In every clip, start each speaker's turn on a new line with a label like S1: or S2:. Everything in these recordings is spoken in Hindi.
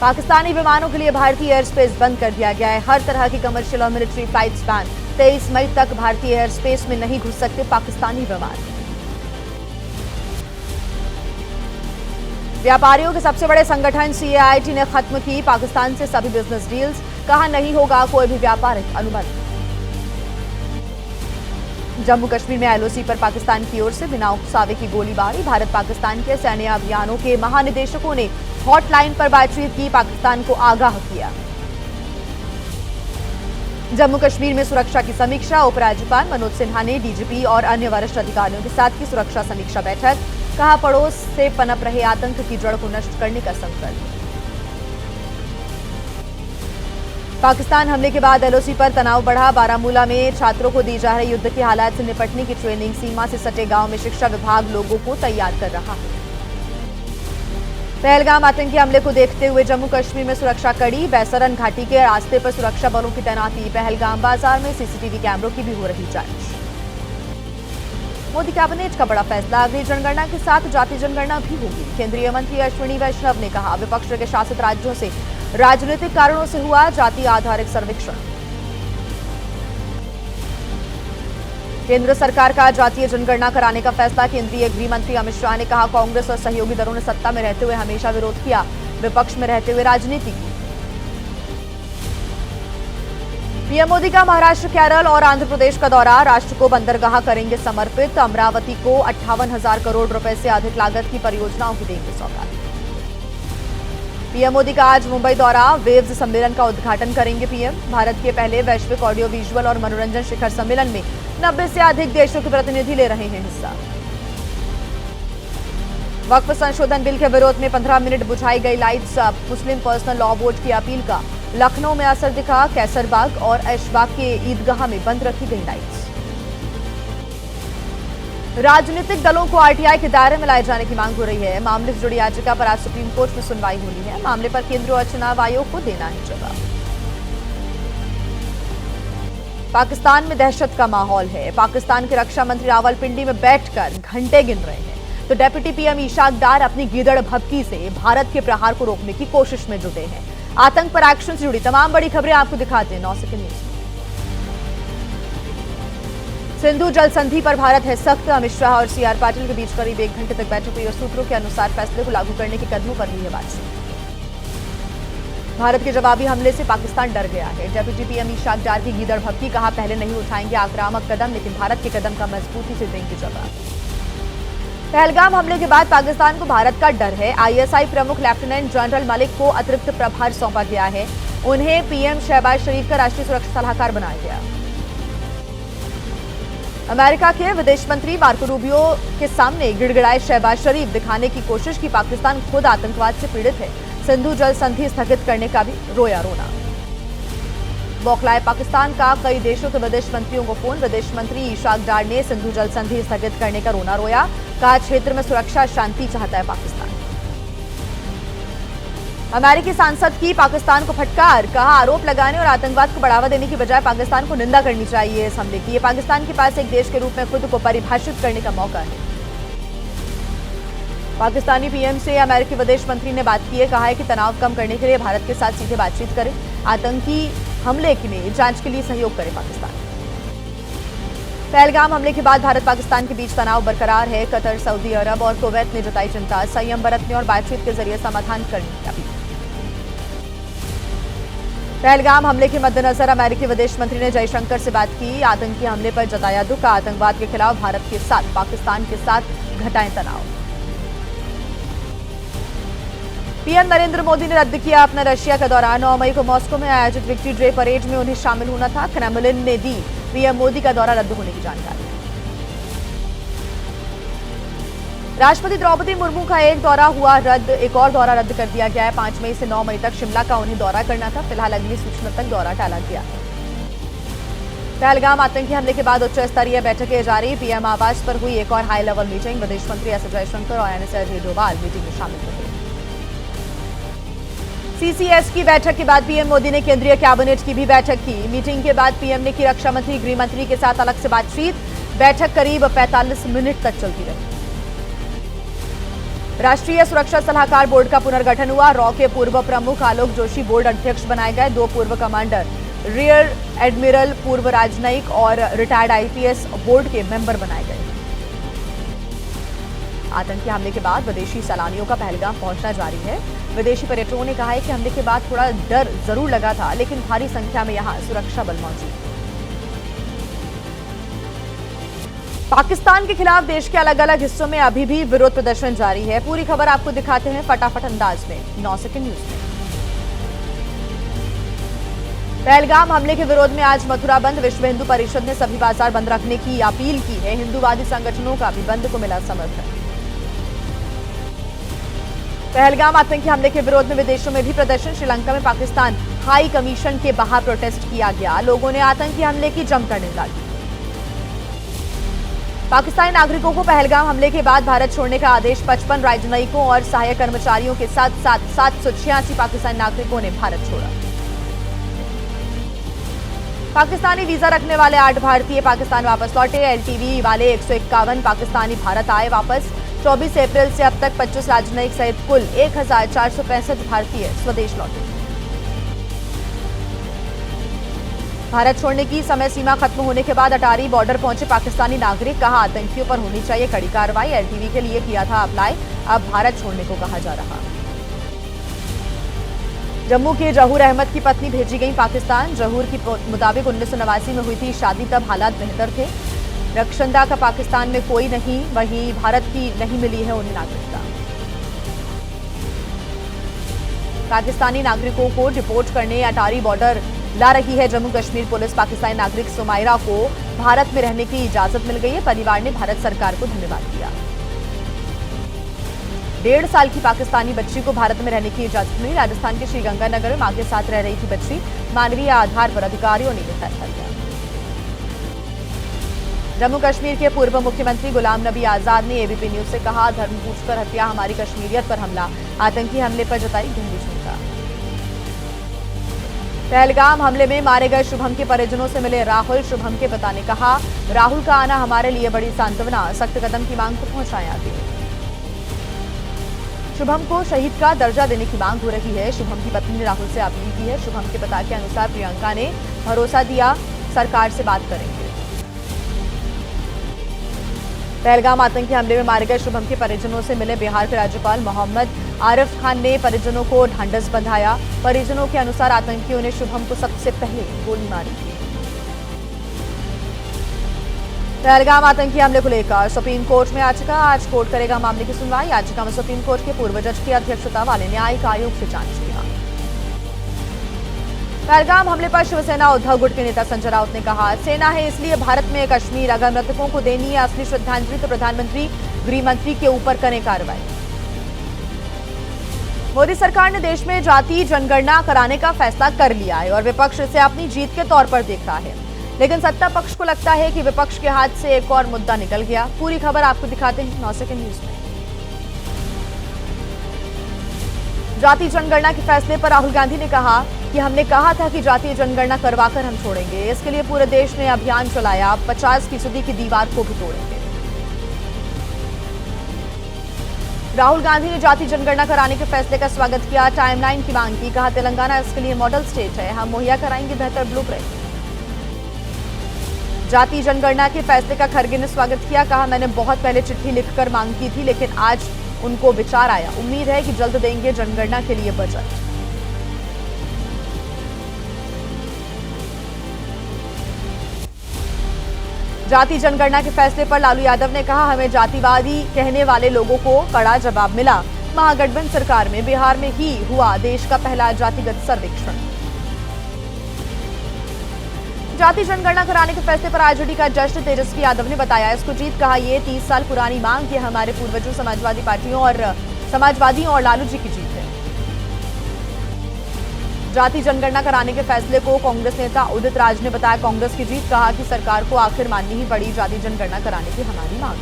S1: पाकिस्तानी विमानों के लिए भारतीय एयर स्पेस बंद कर दिया गया है। हर तरह की कमर्शियल और मिलिट्री फ्लाइट्स बैन। 23 मई तक भारतीय एयर स्पेस में नहीं घुस सकते पाकिस्तानी विमान। व्यापारियों के सबसे बड़े संगठन CAIT ने खत्म की पाकिस्तान से सभी बिजनेस डील्स। कहा नहीं होगा कोई भी व्यापारिक अनुबंध। जम्मू कश्मीर में LOC पर पाकिस्तान की ओर से बिना उकसावे की गोलीबारी। भारत पाकिस्तान के सैन्य अभियानों के महानिदेशकों ने हॉटलाइन पर बातचीत की, पाकिस्तान को आगाह किया। जम्मू कश्मीर में सुरक्षा की समीक्षा। उपराज्यपाल मनोज सिन्हा ने DGP और अन्य वरिष्ठ अधिकारियों के साथ की सुरक्षा समीक्षा बैठक। कहा पड़ोस से पनप रहे आतंक की जड़ को नष्ट करने का संकल्प। पाकिस्तान हमले के बाद LOC पर तनाव बढ़ा। बारामूला में छात्रों को दी जा रही युद्ध के हालात से निपटने की ट्रेनिंग। सीमा से सटे गांव में शिक्षा विभाग लोगों को तैयार कर रहा है। पहलगाम आतंकी हमले को देखते हुए जम्मू कश्मीर में सुरक्षा कड़ी। बैसरन घाटी के रास्ते पर सुरक्षा बलों की तैनाती। पहलगाम बाजार में CCTV कैमरों की भी हो रही जांच। मोदी कैबिनेट का बड़ा फैसला। अगली जनगणना के साथ जाति जनगणना भी होगी। केंद्रीय मंत्री अश्विनी वैष्णव ने कहा विपक्ष के शासित राज्यों से राजनीतिक कारणों से हुआ जाति आधारित सर्वेक्षण। केंद्र सरकार का जातीय जनगणना कराने का फैसला। केंद्रीय गृह मंत्री अमित शाह ने कहा कांग्रेस और सहयोगी दलों ने सत्ता में रहते हुए हमेशा विरोध किया, विपक्ष में रहते हुए राजनीति की। पीएम मोदी का महाराष्ट्र, केरल और आंध्र प्रदेश का दौरा। राष्ट्र को बंदरगाह करेंगे समर्पित। अमरावती को 58,000 करोड़ रुपए से अधिक लागत की परियोजनाओं की देंगे सौगात। पीएम मोदी का आज मुंबई दौरा। वेव्स सम्मेलन का उद्घाटन करेंगे पीएम। भारत के पहले वैश्विक ऑडियो विजुअल और मनोरंजन शिखर सम्मेलन में 90 से अधिक देशों के प्रतिनिधि ले रहे हैं हिस्सा। वक्फ संशोधन बिल के विरोध में 15 मिनट बुझाई गई लाइट्स। मुस्लिम पर्सनल लॉ बोर्ड की अपील का लखनऊ में असर दिखा। कैसरबाग और ऐशबाग के ईदगाह में बंद रखी गई लाइट्स। राजनीतिक दलों को RTI के दायरे में लाए जाने की मांग हो रही है। मामले से जुड़ी याचिका पर आज सुप्रीम कोर्ट में सुनवाई होनी है। मामले पर केंद्रीय और चुनाव आयोग को देना है जवाब। पाकिस्तान में दहशत का माहौल है। पाकिस्तान के रक्षा मंत्री रावलपिंडी में बैठकर घंटे गिन रहे हैं तो डेप्यूटी PM इशाक डार अपनी गीदड़ भभकी से भारत के प्रहार को रोकने की कोशिश में जुटे हैं। आतंक पर एक्शन से जुड़ी तमाम बड़ी खबरें आपको दिखाते हैं 9 सेकंड न्यूज। सिंधु जल संधि पर भारत है सख्त। अमित शाह और CR पाटिल के बीच करीब 1 घंटे तक बैठक हुई और सूत्रों के अनुसार फैसले को लागू करने के कदमों पर हुई है बातचीत। भारत के जवाबी हमले से पाकिस्तान डर गया है। डेप्यूटी PM इशाक डार की गीदड़ भभकी। कहा पहले नहीं उठाएंगे आक्रामक कदम, लेकिन भारत के कदम का मजबूती से देंगे जवाब। पहलगाम हमले के बाद पाकिस्तान को भारत का डर है। ISI प्रमुख लेफ्टिनेंट जनरल मलिक को अतिरिक्त प्रभार सौंपा गया है। उन्हें PM शहबाज शरीफ का राष्ट्रीय सुरक्षा सलाहकार बनाया गया। अमेरिका के विदेश मंत्री मार्को रूबियो के सामने गिड़गिड़ाए शहबाज शरीफ। दिखाने की कोशिश की पाकिस्तान खुद आतंकवाद से पीड़ित है। सिंधु जल संधि स्थगित करने का भी रोया रोना। बौखलाए पाकिस्तान का कई देशों के विदेश मंत्रियों को फोन। विदेश मंत्री इशाक डार ने सिंधु जल संधि स्थगित करने का रोना रोया। कहा क्षेत्र में सुरक्षा शांति चाहता है पाकिस्तान। अमेरिकी सांसद की पाकिस्तान को फटकार। कहा आरोप लगाने और आतंकवाद को बढ़ावा देने की बजाय पाकिस्तान को निंदा करनी चाहिए इस हमले की। ये पाकिस्तान के पास एक देश के रूप में खुद को परिभाषित करने का मौका है। पाकिस्तानी PM से अमेरिकी विदेश मंत्री ने बात की है। कहा है कि तनाव कम करने के लिए भारत के साथ सीधे बातचीत करें। आतंकी हमले के लिए जांच के लिए सहयोग करे पाकिस्तान। पहलगाम हमले के बाद भारत पाकिस्तान के बीच तनाव बरकरार है। कतर, सऊदी अरब और कुवैत ने जताई चिंता। संयम बरतने और बातचीत के जरिए समाधान करने की अपील। पहलगाम हमले के मद्देनजर अमेरिकी विदेश मंत्री ने जयशंकर से बात की। आतंकी हमले पर जताया दुख। आतंकवाद के खिलाफ भारत के साथ पाकिस्तान के साथ घटाएं तनाव। PM नरेंद्र मोदी ने रद्द किया अपना रशिया का दौरा। 9 मई को मॉस्को में आयोजित विक्ट्री डे परेड में उन्हें शामिल होना था। क्रेमलिन ने दी PM मोदी का दौरा रद्द होने की जानकारी। राष्ट्रपति द्रौपदी मुर्मू का एक दौरा हुआ रद्द। एक और दौरा रद्द कर दिया गया है। 5 मई से 9 मई तक शिमला का उन्हें दौरा करना था। फिलहाल अगली सूचना तक दौरा टाला गया। पहलगाम आतंकी हमले के बाद उच्च स्तरीय बैठकें जारी। PM आवास पर हुई एक और हाई लेवल मीटिंग। विदेश मंत्री एस जयशंकर और NSA अजय डोभाल मीटिंग में शामिल रहे। CCS की बैठक के बाद PM मोदी ने केंद्रीय कैबिनेट की भी बैठक की। मीटिंग के बाद PM ने की रक्षा मंत्री, गृह मंत्री के साथ अलग से बातचीत। बैठक करीब 45 मिनट तक चलती रही। राष्ट्रीय सुरक्षा सलाहकार बोर्ड का पुनर्गठन हुआ। रॉ के पूर्व प्रमुख आलोक जोशी बोर्ड अध्यक्ष बनाए गए। 2 पूर्व कमांडर, रियर एडमिरल, पूर्व राजनयिक और रिटायर्ड आईपीएस बोर्ड के मेंबर बनाए गए। आतंकी हमले के बाद विदेशी सैलानियों का पहलगाम पहुंचना जारी है। विदेशी पर्यटकों ने कहा है कि हमले के बाद थोड़ा डर जरूर लगा था, लेकिन भारी संख्या में यहां सुरक्षा बल मौजूद। पाकिस्तान के खिलाफ देश के अलग अलग हिस्सों में अभी भी विरोध प्रदर्शन जारी है। पूरी खबर आपको दिखाते हैं फटाफट अंदाज में 9 सेकंड न्यूज में। पहलगाम हमले के विरोध में आज मथुरा बंद। विश्व हिंदू परिषद ने सभी बाजार बंद रखने की अपील की है। हिंदूवादी संगठनों का भी बंद को मिला समर्थन। पहलगाम आतंकी हमले के विरोध में विदेशों में भी प्रदर्शन। श्रीलंका में पाकिस्तान हाई कमीशन के बाहर प्रोटेस्ट किया गया। लोगों ने आतंकी हमले की जमकर निंदा की। पाकिस्तानी नागरिकों को पहलगाम हमले के बाद भारत छोड़ने का आदेश। 55 राजनयिकों और सहायक कर्मचारियों के साथ 786 पाकिस्तानी नागरिकों ने भारत छोड़ा। पाकिस्तानी वीजा रखने वाले 8 भारतीय पाकिस्तान वापस लौटे। एलटीवी वाले 151 पाकिस्तानी भारत आए वापस। 24 अप्रैल से अब तक 25 राजनयिक सहित कुल 1465 भारतीय स्वदेश लौटे। भारत छोड़ने की समय सीमा खत्म होने के बाद अटारी बॉर्डर पहुंचे पाकिस्तानी नागरिक। कहा, आतंकियों पर होनी चाहिए कड़ी कार्रवाई। एलटीवी के लिए किया था अप्लाई, अब भारत छोड़ने को कहा जा रहा। जम्मू के जहूर अहमद की पत्नी भेजी गई पाकिस्तान। जहूर के मुताबिक 1989 में हुई थी शादी, तब हालात बेहतर थे। रक्षंदा का पाकिस्तान में कोई नहीं, वहीं भारत की नहीं मिली है उन्हें नागरिकता। पाकिस्तानी नागरिकों को डिपोर्ट करने अटारी बॉर्डर ला रही है जम्मू कश्मीर पुलिस। पाकिस्तानी नागरिक सुमायरा को भारत में रहने की इजाजत मिल गई है। परिवार ने भारत सरकार को धन्यवाद दिया। 1.5 साल की पाकिस्तानी बच्ची को भारत में रहने की इजाजत मिली। राजस्थान के श्रीगंगानगर में मां के साथ रह रही थी बच्ची। मानवीय आधार पर अधिकारियों ने यह फैसला लिया। जम्मू कश्मीर के पूर्व मुख्यमंत्री गुलाम नबी आजाद ने एबीपी न्यूज से कहा, धर्म पूछकर हत्या, हमारी कश्मीरियत पर हमला। आतंकी हमले पर जताई गहरी चिंता। पहलगाम हमले में मारे गए शुभम के परिजनों से मिले राहुल। शुभम के पिता ने कहा, राहुल का आना हमारे लिए बड़ी सांत्वना, सख्त कदम की मांग को पहुंचाएं आगे। शुभम को शहीद का दर्जा देने की मांग हो रही है। शुभम की पत्नी ने राहुल से अपील की है। शुभम के पिता के अनुसार प्रियंका ने भरोसा दिया, सरकार से बात करेंगे। पहलगाम आतंकी हमले में मारे गए शुभम के परिजनों से मिले बिहार के राज्यपाल मोहम्मद आरिफ खान ने परिजनों को ढांढस बंधाया। परिजनों के अनुसार आतंकियों ने शुभम को सबसे पहले गोली मारी थी। पहलगाम आतंकी हमले को लेकर सुप्रीम कोर्ट में याचिका। आज कोर्ट करेगा मामले की सुनवाई। याचिका में सुप्रीम कोर्ट के पूर्व जज की अध्यक्षता वाले न्यायिक आयोग से जांच की मांग। पहलगाम हमले पर शिवसेना उद्धव गुट के नेता संजय राउत ने कहा, सेना है इसलिए भारत में कश्मीर, अगर मृतकों को देनी है असली श्रद्धांजलि तो प्रधानमंत्री गृह मंत्री के ऊपर करें कार्रवाई। मोदी सरकार ने देश में जाति जनगणना कराने का फैसला कर लिया है और विपक्ष इसे अपनी जीत के तौर पर देखता है, लेकिन सत्ता पक्ष को लगता है कि विपक्ष के हाथ से एक और मुद्दा निकल गया। पूरी खबर आपको दिखाते हैं 9 सेकंड न्यूज में। जाति जनगणना के फैसले पर राहुल गांधी ने कहा कि हमने कहा था कि जातीय जनगणना करवाकर हम छोड़ेंगे। इसके लिए पूरे देश ने अभियान चलाया। 50% की दीवार को भी तोड़ेंगे। राहुल गांधी ने जाति जनगणना कराने के फैसले का स्वागत किया। टाइमलाइन की मांग की। कहा, तेलंगाना इसके लिए मॉडल स्टेट है, हम मुहैया कराएंगे बेहतर ब्लूप्रिंट। जाति जनगणना के फैसले का खरगे ने स्वागत किया। कहा, मैंने बहुत पहले चिट्ठी लिखकर मांग की थी, लेकिन आज उनको विचार आया। उम्मीद है कि जल्द देंगे जनगणना के लिए बजट। जाति जनगणना के फैसले पर लालू यादव ने कहा, हमें जातिवादी कहने वाले लोगों को कड़ा जवाब मिला। महागठबंधन सरकार में बिहार में ही हुआ देश का पहला जातिगत सर्वेक्षण। जाति जनगणना कराने के फैसले पर आरजेडी का जश्न, तेजस्वी यादव ने बताया इसको जीत। कहा, ये 30 साल पुरानी मांग है, हमारे पूर्वजों समाजवादियों और लालू जी की जीत है। जाति जनगणना कराने के फैसले को कांग्रेस नेता उदित राज ने बताया कांग्रेस की जीत। कहा कि सरकार को आखिर माननी ही पड़ी, जाति जनगणना कराने की हमारी मांग।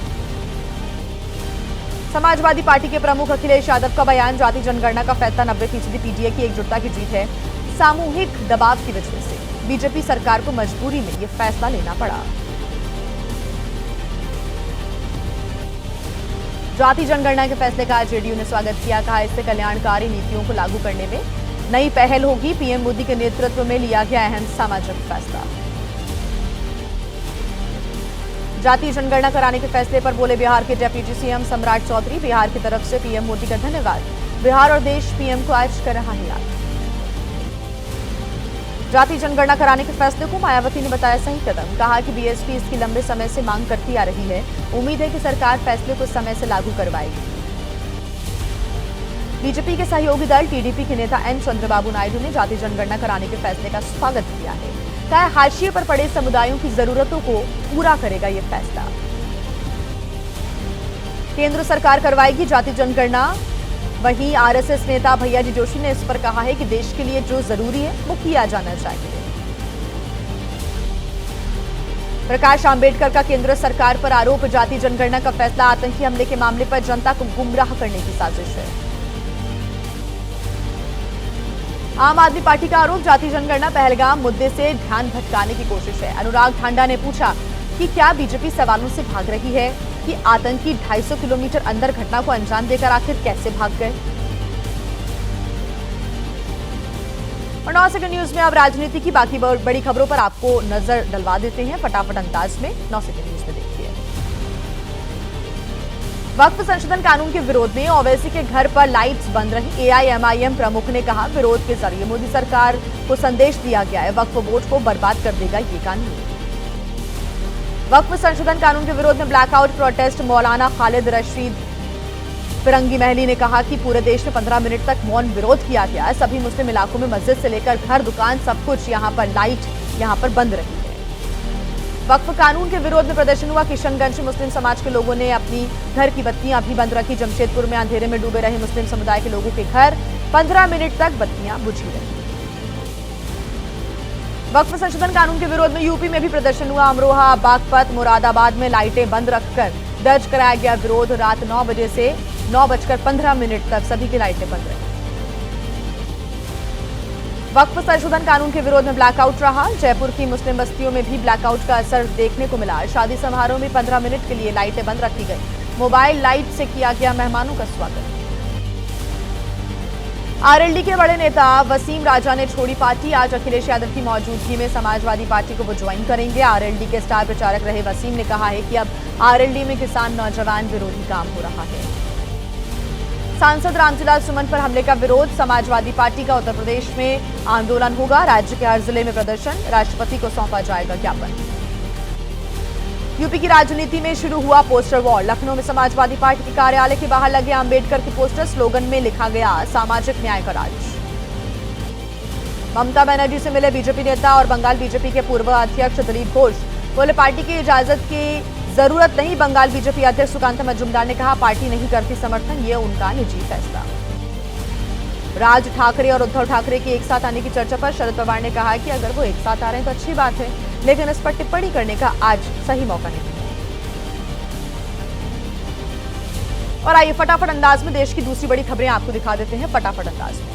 S1: समाजवादी पार्टी के प्रमुख अखिलेश यादव का बयान, जाति जनगणना का फैसला 90% पीडीए की एकजुटता की जीत है। सामूहिक दबाव की वजह से बीजेपी सरकार को मजबूरी में यह फैसला लेना पड़ा। जाति जनगणना के फैसले का जेडीयू ने स्वागत किया। कहा, इससे कल्याणकारी नीतियों को लागू करने में नई पहल होगी। पीएम मोदी के नेतृत्व में लिया गया अहम सामाजिक फैसला। जाति जनगणना कराने के फैसले पर बोले बिहार के डिप्टी सीएम सम्राट चौधरी। बिहार की तरफ से पीएम मोदी का धन्यवाद। बिहार और देश पीएम को आज कर रहा है याद। जाति जनगणना कराने के फैसले को मायावती ने बताया सही कदम। कहा कि बीएसपी इसकी लंबे समय से मांग करती आ रही है। उम्मीद है कि सरकार फैसले को समय से लागू करवाएगी। बीजेपी के सहयोगी दल टीडीपी के नेता एन चंद्रबाबू नायडू ने जाति जनगणना कराने के फैसले का स्वागत किया है। कहा, हाशिए पर पड़े समुदायों की जरूरतों को पूरा करेगा ये फैसला। केंद्र सरकार करवाएगी जाति जनगणना। वहीं आरएसएस नेता भैयाजी जोशी ने इस पर कहा है कि देश के लिए जो जरूरी है वो किया जाना चाहिए। प्रकाश आंबेडकर का केंद्र सरकार पर आरोप। जाति जनगणना का फैसला आतंकी हमले के मामले पर जनता को गुमराह करने की साजिश है। आम आदमी पार्टी का आरोप, जाति जनगणना पहलगाम मुद्दे से ध्यान भटकाने की कोशिश है। अनुराग ठांडा ने पूछा कि क्या बीजेपी सवालों से भाग रही है कि आतंकी 250 किलोमीटर अंदर घटना को अंजाम देकर आखिर कैसे भाग गए। और 9 सेकंड न्यूज में अब राजनीति की बाकी बड़ी खबरों पर आपको नजर डलवा देते हैं फटाफट अंदाज में। 9 सेकंड न्यूज में देखिए। वक्फ संशोधन कानून के विरोध में ओवैसी के घर पर लाइट्स बंद रही। एआईएमआईएम प्रमुख ने कहा, विरोध के जरिए मोदी सरकार को संदेश दिया गया है, वक्फ बोर्ड को बर्बाद कर देगा ये कानून। वक्फ संशोधन कानून के विरोध में ब्लैकआउट प्रोटेस्ट। मौलाना खालिद रशीद फिरंगी महली ने कहा कि पूरे देश में 15 मिनट तक मौन विरोध किया गया। सभी मुस्लिम इलाकों में मस्जिद से लेकर घर, दुकान, सब कुछ यहां पर लाइट यहां पर बंद रही है। वक्फ कानून के विरोध में प्रदर्शन हुआ। किशनगंज में मुस्लिम समाज के लोगों ने अपनी घर की बत्तियां भी बंद रखी। जमशेदपुर में अंधेरे में डूबे रहे मुस्लिम समुदाय के लोगों के घर 15 मिनट तक बत्तियां बुझी रही। वक्फ संशोधन कानून के विरोध में यूपी में भी प्रदर्शन हुआ। अमरोहा, बागपत, मुरादाबाद में लाइटें बंद रखकर दर्ज कराया गया विरोध। रात 9 बजे से 9:15 तक सभी की लाइटें बंद रही। वक्फ संशोधन कानून के विरोध में ब्लैकआउट रहा। जयपुर की मुस्लिम बस्तियों में भी ब्लैकआउट का असर देखने को मिला। शादी समारोह में 15 मिनट के लिए लाइटें बंद रखी गई। मोबाइल लाइट से किया गया मेहमानों का स्वागत। आरएलडी के बड़े नेता वसीम राजा ने छोड़ी पार्टी। आज अखिलेश यादव की मौजूदगी में समाजवादी पार्टी को वो ज्वाइन करेंगे। आरएलडी के स्टार प्रचारक रहे वसीम ने कहा है कि अब आरएलडी में किसान नौजवान विरोधी काम हो रहा है। सांसद रामजिलाल सुमन पर हमले का विरोध। समाजवादी पार्टी का उत्तर प्रदेश में आंदोलन होगा। राज्य के हर जिले में प्रदर्शन। राष्ट्रपति को सौंपा जाएगा ज्ञापन। यूपी की राजनीति में शुरू हुआ पोस्टर वॉर। लखनऊ में समाजवादी पार्टी के कार्यालय के बाहर लगे अंबेडकर के पोस्टर। स्लोगन में लिखा गया, सामाजिक न्याय का राज। ममता बनर्जी से मिले बीजेपी नेता और बंगाल बीजेपी के पूर्व अध्यक्ष दिलीप घोष। बोले, पार्टी की इजाजत की जरूरत नहीं। बंगाल बीजेपी अध्यक्ष सुकांत मजूमदार ने कहा, पार्टी नहीं करती समर्थन, ये उनका निजी फैसला। राज ठाकरे और उद्धव ठाकरे के एक साथ आने की चर्चा पर शरद पवार ने कहा कि अगर वो एक साथ आ रहे हैं तो अच्छी बात है, लेकिन इस पर टिप्पणी करने का आज सही मौका नहीं है। और आइए फटाफट अंदाज में देश की दूसरी बड़ी खबरें आपको दिखा देते हैं फटाफट अंदाज में।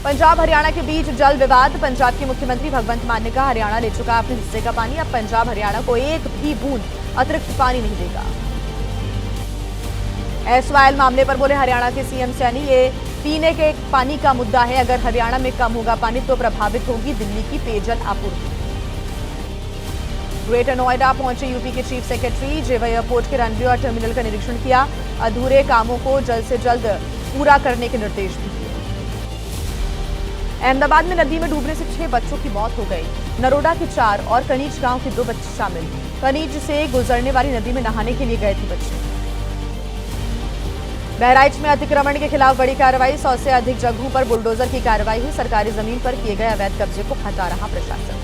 S1: पंजाब हरियाणा के बीच जल विवाद। पंजाब के मुख्यमंत्री भगवंत मान ने कहा, हरियाणा ले चुका अपने हिस्से का पानी, अब पंजाब हरियाणा को एक भी बूंद अतिरिक्त पानी नहीं देगा। एसवाईएल मामले पर बोले हरियाणा के सीएम सैनी, ये पीने के पानी का मुद्दा है। अगर हरियाणा में कम होगा पानी तो प्रभावित होगी दिल्ली की पेयजल आपूर्ति। ग्रेटर नोएडा पहुंचे यूपी के चीफ सेक्रेटरी। जेवा एयरपोर्ट के रनवे और टर्मिनल का निरीक्षण किया। अधूरे कामों को जल्द से जल्द पूरा करने के निर्देश भी दिए। अहमदाबाद में नदी में डूबने से 6 बच्चों की मौत हो गई। नरोडा के 4 और कनीज गांव के 2 बच्चे शामिल। कनीज से गुजरने वाली नदी में नहाने के लिए गए थे बच्चे। बहराइच में अतिक्रमण के खिलाफ बड़ी कार्रवाई। 100 से अधिक जगहों पर बुलडोजर की कार्रवाई हुई। सरकारी जमीन पर किए गए अवैध कब्जे को हटा रहा प्रशासन।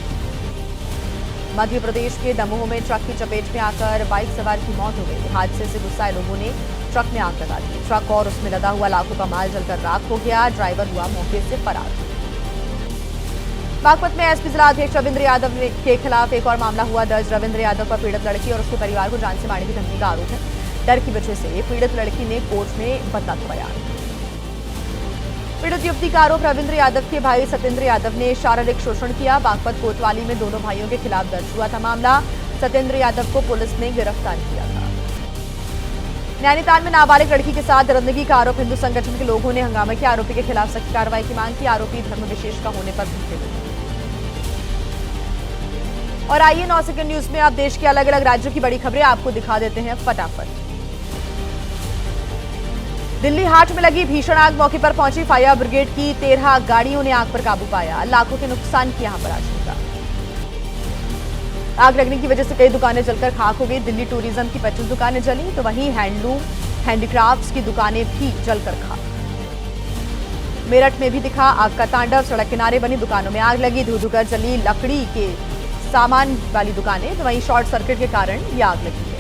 S1: मध्य प्रदेश के दमोह में ट्रक की चपेट में आकर बाइक सवार की मौत हो गई। हादसे से गुस्साए लोगों ने ट्रक में आग लगा दी। ट्रक और उसमें लदा हुआ लाखों का माल जलकर राख हो गया। ड्राइवर हुआ मौके से फरार। बागपत में एसपी जिला अध्यक्ष रविंद्र यादव के खिलाफ एक और मामला हुआ दर्ज। रविंद्र यादव पर पीड़ित लड़की और उसके परिवार को जान से मारने की धमकी का आरोप है। डर की वजह से पीड़ित लड़की ने कोर्ट में बता दिया बयान। पीड़ित युवती का आरोप रविंद्र यादव के भाई सत्येंद्र यादव ने शारीरिक शोषण किया। बागपत कोतवाली में दोनों भाइयों के खिलाफ दर्ज हुआ था मामला। सत्येंद्र यादव को पुलिस ने गिरफ्तार किया था। नैनीताल में नाबालिग लड़की के साथ दरिंदगी का आरोप, हिंदू संगठन के लोगों ने हंगामा किया, आरोपी के खिलाफ सख्त कार्रवाई की मांग की, आरोपी धर्म विशेष का होने पर भूखे हुए। और आइए 9 सेकंड न्यूज में आप देश के अलग अलग राज्यों की बड़ी खबरें आपको दिखा देते हैं फटाफट। दिल्ली हाट में लगी भीषण आग, मौके पर पहुंची फायर ब्रिगेड की 13 गाड़ियों ने आग पर काबू पाया, लाखों के नुकसान की यहां पर आशंका। आग लगने की वजह से कई दुकानें जलकर खाक हो गई। दिल्ली टूरिज्म की 25 दुकानें जली, तो वहीं हैंडलूम हैंडीक्राफ्ट्स की दुकानें भी जलकर खाक। मेरठ में भी दिखा आग का तांडव, सड़क किनारे बनी दुकानों में आग लगी, धू धूकर जली लकड़ी के सामान वाली दुकानें, तो वहीं शॉर्ट सर्किट के कारण यह आग लगी है।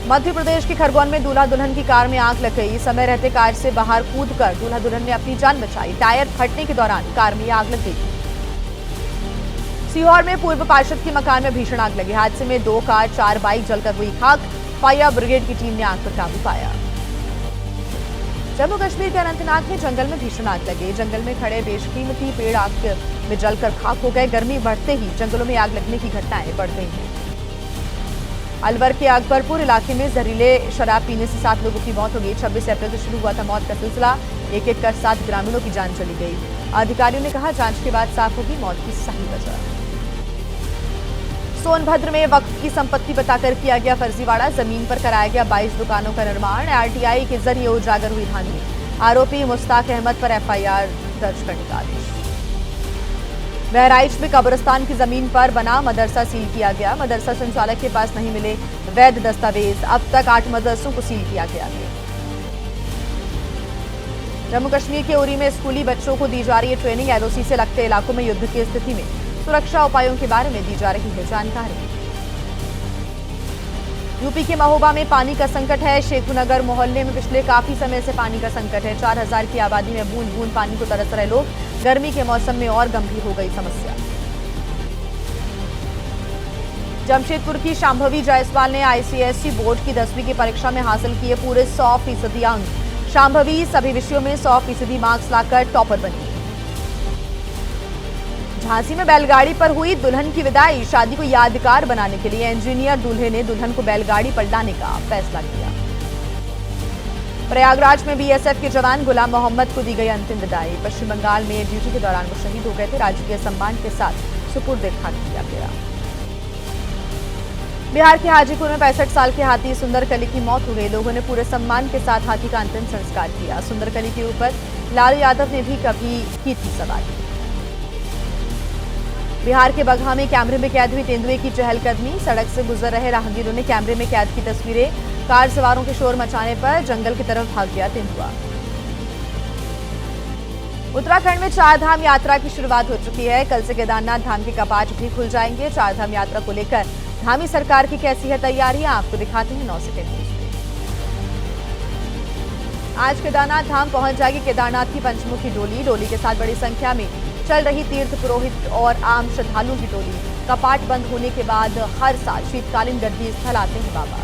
S1: मध्य प्रदेश के खरगोन में दूल्हा दुल्हन की कार में आग लग गई, समय रहते कार से बाहर कूदकर दूल्हा दुल्हन ने अपनी जान बचाई, टायर फटने के दौरान कार में आग लग गई। सीहोर में पूर्व पार्षद के मकान में भीषण आग लगी, हादसे में 2 कार 4 बाइक जलकर हुई खाक, फायर ब्रिगेड की टीम ने आग पर काबू पाया। जम्मू कश्मीर के अनंतनाग में जंगल में भीषण आग लगी, जंगल में खड़े बेशकीमती पेड़ आग में जलकर खाक हो गए, गर्मी बढ़ते ही जंगलों में आग लगने की घटनाएं बढ़ गई हैं। अलवर के अकबरपुर इलाके में जहरीले शराब पीने से 7 लोगों की मौत हो गई, 26 अप्रैल से शुरू हुआ था मौत का सिलसिला, एक कर 7 ग्रामीणों की जान चली गई। अधिकारियों ने कहा जांच के बाद साफ होगी मौत की सही वजह। सोनभद्र में वक्फ की संपत्ति बताकर किया गया फर्जीवाड़ा, जमीन पर कराया गया 22 दुकानों का निर्माण, आरटीआई के जरिए उजागर हुई धांधली, आरोपी मुश्ताक अहमद पर एफआईआर दर्ज करने का आदेश। बहराइच में कब्रिस्तान की जमीन पर बना मदरसा सील किया गया, मदरसा संचालक के पास नहीं मिले वैध दस्तावेज, अब तक 8 मदरसों को सील किया गया है। जम्मू कश्मीर के उरी में स्कूली बच्चों को दी जा रही है ट्रेनिंग, एलओसी से लगते इलाकों में युद्ध की स्थिति में सुरक्षा उपायों के बारे में दी जा रही है जानकारी। यूपी के महोबा में पानी का संकट है, शेखुनगर मोहल्ले में पिछले काफी समय से पानी का संकट है, 4000 की आबादी में बूंद बूंद पानी को तरस रहे लोग, गर्मी के मौसम में और गंभीर हो गई समस्या। जमशेदपुर की शांभवी जायसवाल ने आईसीएसई बोर्ड की 10वीं की परीक्षा में हासिल किए पूरे 100% अंक, शांभवी सभी विषयों में 100% मार्क्स लाकर टॉपर बनी। झांसी में बैलगाड़ी पर हुई दुल्हन की विदाई, शादी को यादगार बनाने के लिए इंजीनियर दूल्हे ने दुल्हन को बैलगाड़ी पर लाने का फैसला किया। प्रयागराज में बीएसएफ के जवान गुलाम मोहम्मद को दी गई अंतिम विदाई, पश्चिम बंगाल में ड्यूटी के दौरान वो शहीद हो गए थे, राजकीय सम्मान के साथ सुपुर्द खाक किया गया। बिहार के हाजीपुर में 65 साल के हाथी सुंदरकली की मौत हो गई, लोगों ने पूरे सम्मान के साथ हाथी का अंतिम संस्कार किया। सुंदरकली के ऊपर लालू यादव ने भी कभी की थी सवारी। बिहार के बगहा में कैमरे में कैद हुई तेंदुए की चहलकदमी, सड़क से गुजर रहे राहगीरों ने कैमरे में कैद की तस्वीरें, कार सवारों के शोर मचाने पर जंगल की तरफ भाग गया तेंदुआ। उत्तराखंड में 4 धाम यात्रा की शुरुआत हो चुकी है, कल से केदारनाथ धाम के कपाट भी खुल जाएंगे। 4 धाम यात्रा को लेकर धामी सरकार की कैसी है तैयारियां, आपको दिखाते हैं 9 सेकंड न्यूज में। आज केदारनाथ धाम पहुंच जाएगी केदारनाथ की पंचमुखी डोली, डोली के साथ बड़ी संख्या में चल रही तीर्थ पुरोहित और आम श्रद्धालुओं की टोली। कपाट बंद होने के बाद हर साल शीतकालीन गद्दी स्थल आते हैं बाबा।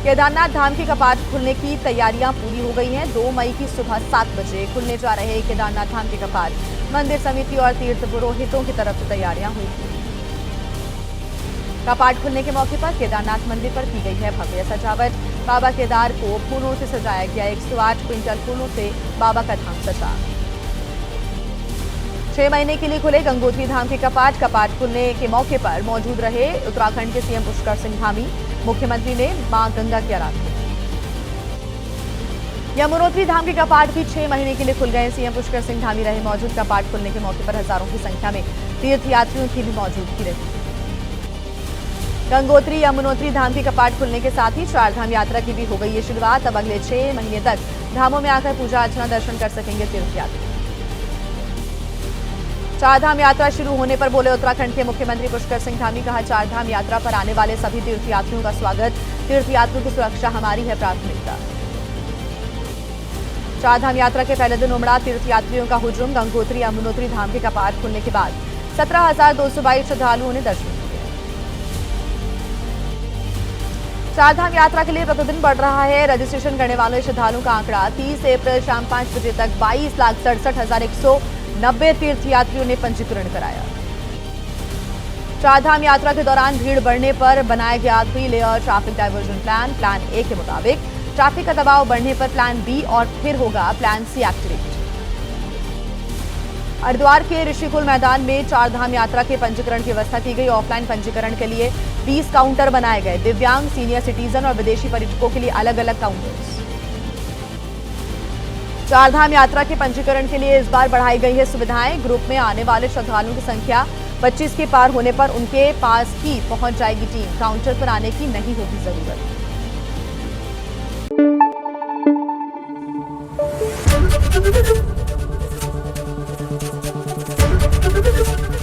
S1: केदारनाथ धाम के कपाट खुलने की तैयारियां पूरी हो गई हैं। 2 मई की सुबह 7 बजे खुलने जा रहे केदारनाथ धाम के कपाट, मंदिर समिति और तीर्थ पुरोहितों की तरफ से तैयारियां हुई थी। कपाट खुलने के मौके पर केदारनाथ मंदिर पर की गई है भव्य सजावट, बाबा केदार को फूलों से सजाया गया, 108 क्विंटल फूलों से बाबा का धाम सजा। 6 महीने के लिए खुले गंगोत्री धाम के कपाट, कपाट खुलने के मौके पर मौजूद रहे उत्तराखंड के सीएम पुष्कर सिंह धामी, मुख्यमंत्री ने मां गंगा की आराधना की। यमुनोत्री धाम के कपाट भी 6 महीने के लिए खुल गए, सीएम पुष्कर सिंह धामी रहे मौजूद। कपाट खुलने के मौके पर हजारों की संख्या में तीर्थयात्रियों की भी मौजूदगी रही। गंगोत्री यमुनोत्री धाम के कपाट खुलने के साथ ही 4 धाम यात्रा की भी हो गई है शुरुआत। अब अगले 6 महीने तक धामों में आकर पूजा अर्चना दर्शन कर सकेंगे तीर्थयात्री। 4 धाम यात्रा शुरू होने पर बोले उत्तराखंड के मुख्यमंत्री पुष्कर सिंह धामी, कहा 4 धाम यात्रा पर आने वाले सभी तीर्थयात्रियों का स्वागत, तीर्थयात्रियों की सुरक्षा हमारी है प्राथमिकता। 4 धाम यात्रा के पहले दिन उमड़ा तीर्थयात्रियों का हुजूम, गंगोत्री यमुनोत्री धाम के कपाट खुलने के बाद 17,222 श्रद्धालुओं ने दर्शन किए। 4 धाम यात्रा के लिए प्रतिदिन बढ़ रहा है रजिस्ट्रेशन करने वाले श्रद्धालुओं का आंकड़ा। 30 अप्रैल शाम 5 बजे तक 22,67,190 तीर्थयात्रियों ने पंजीकरण कराया। चारधाम यात्रा के दौरान भीड़ बढ़ने पर बनाया गया 3 layer traffic diversion plan. Plan A के मुताबिक ट्रैफिक का दबाव बढ़ने पर प्लान बी और फिर होगा प्लान सी एक्टिवेट। हरिद्वार के ऋषिकुल मैदान में चारधाम यात्रा के पंजीकरण की व्यवस्था की गई। ऑफलाइन पंजीकरण के लिए 20 काउंटर बनाए गए। दिव्यांग, सीनियर सिटीजन और विदेशी पर्यटकों के लिए अलग अलग काउंटर्स। चारधाम यात्रा के पंजीकरण के लिए इस बार बढ़ाई गई है सुविधाएं। ग्रुप में आने वाले श्रद्धालुओं की संख्या 25 के पार होने पर उनके पास ही पहुंच जाएगी टीम। काउंटर पर आने की नहीं होगी जरूरत।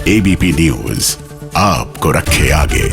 S2: एबीपी न्यूज आपको रखे आगे।